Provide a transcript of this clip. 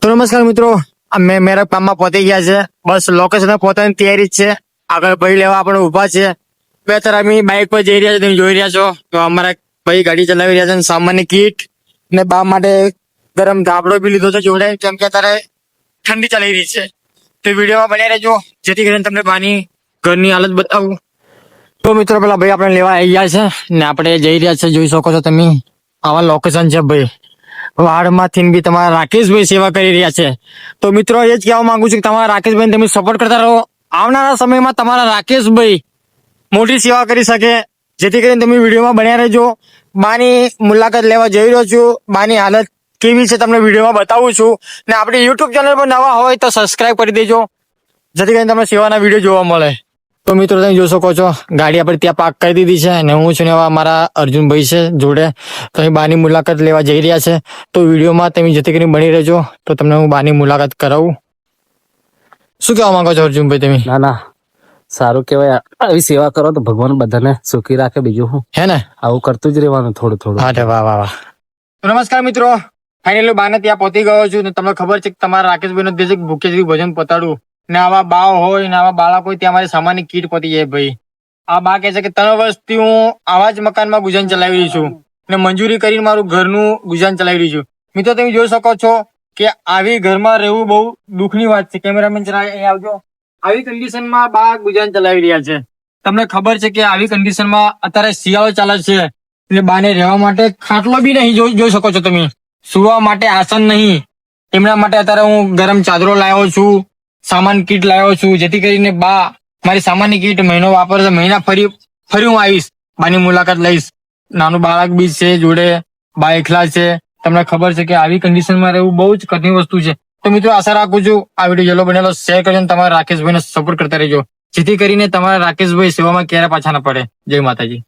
તો નમસ્કાર મિત્રો, અમે મેરા કામમાં પહોંચી ગયા છે. બસ લોકેશન પહોંચવાની તૈયારી જ છે. આગળ ભાઈ લેવા આપણે ઉભા છે. બે તરફ અમે બાઇક પર જઈ રહ્યા છે, તમે જોઈ રહ્યા છો. તો અમારા ભાઈ ગાડી ચલાવી રહ્યા છે અને સામાનની કીટ ને બા માટે ગરમ ધાબળો બી લીધો છે જોડે, કેમ કે અત્યારે ઠંડી ચાલી રહી છે. તો વિડીયોમાં બન્યા રહેજો, જેથી કરીને તમને બાની ઘરની હાલત બતાવું. તો મિત્રો પેલા ભાઈ આપણે લેવા આવી ગયા છે ને આપણે જઈ રહ્યા છે. જોઈ શકો છો તમે, આવા લોકેશન છે ભાઈ. વાડમાંથી બી તમારા રાકેશભાઈ સેવા કરી રહ્યા છે. તો મિત્રો એ જ કહેવા માંગુ છું કે તમારા રાકેશભાઈને તમે સપોર્ટ કરતા રહો. આવનારા સમયમાં તમારા રાકેશભાઈ મોટી સેવા કરી શકે, જેથી કરીને તમે વિડીયોમાં બન્યા રહેજો. બાની મુલાકાત લેવા જઈ રહ્યો છું. બાની હાલત કેવી છે તમને વિડીયોમાં બતાવું છું. ને આપણી યુટ્યુબ ચેનલ પર નવા હોય તો સબસ્ક્રાઇબ કરી દેજો, જેથી કરીને તમને સેવાના વિડીયો જોવા મળે. તો મિત્રો તમે જોઈ શકો છો, ગાડી આપણે ત્યાં પાર્ક કરી દીધી છે અને હું છું ને એવા મારા અર્જુનભાઈ છે જોડે. તો અહીં બાની મુલાકાત લેવા જઈ રહ્યા છે. તો વિડીયોમાં તમે જેથી કરીને બની રહેજો, તો તમને હું બાની મુલાકાત કરાવું. શું કહેવા માંગો છો અર્જુનભાઈ તમે? ના સારું કેવાય. આવી સેવા કરો તો ભગવાન બધાને સુખી રાખે. બીજું શું, હે ને? આવું કરતું જ રહેવાનું થોડું થોડું. હા વાહ વાહ વાહ. તો નમસ્કાર મિત્રો, ફાઇનલી બાને ત્યાં પહોંચી ગયો છું ને તમને ખબર છે કે તમારા રાકેશભાઈનો દેશ ભૂખ્યા ભોજન પતાડું ને આવા બાવ હોય ને આવા બાળકો હોય ત્યાં મારી સામાનની કીટ પતી જાય ભાઈ. આ બા કહે છે કે 3 વર્ષથી હું આવા જ મકાનમાં ગુજરાન ચલાવી રહી છું ને મંજૂરી કરીને મારું ઘરનું ગુજરાન ચલાવી રહી છું. મિત્રો તમે જોઈ શકો છો કે આવી ઘરમાં રહેવું બહુ દુઃખની વાત છે. કેમેરામેન જરા અહીં આવજો. આવી કન્ડિશનમાં બા ગુજરાન ચલાવી રહ્યા છે. તમને ખબર છે કે આવી કન્ડિશનમાં અત્યારે શિયાળો ચાલે છે એટલે બાને રહેવા માટે ખાટલો બી નહીં જોઈ શકો છો તમે. સુવા માટે આસન નહીં. એમના માટે અત્યારે હું ગરમ ચાદરો લાવ્યો છું, સામાન કીટ લાવ્યો છું, જેથી કરીને બા મારી સામાનની કીટ મહિનો વાપરશે. મહિના ફરી હું આવીશ, બાની મુલાકાત લઈશ. નાનું બાળક બી છે જોડે, બા એકલા છે. તમને ખબર છે કે આવી કન્ડિશનમાં રહેવું બહુ જ કઠિન વસ્તુ છે. તો મિત્રો આશા રાખું છું આ વિડીયો જેલો બનેલો શેર કરજો, તમારા રાકેશભાઈને સપોર્ટ કરતા રહેજો, જેથી કરીને તમારા રાકેશભાઈ સેવામાં ક્યારે પાછા ના પડે. જય માતાજી.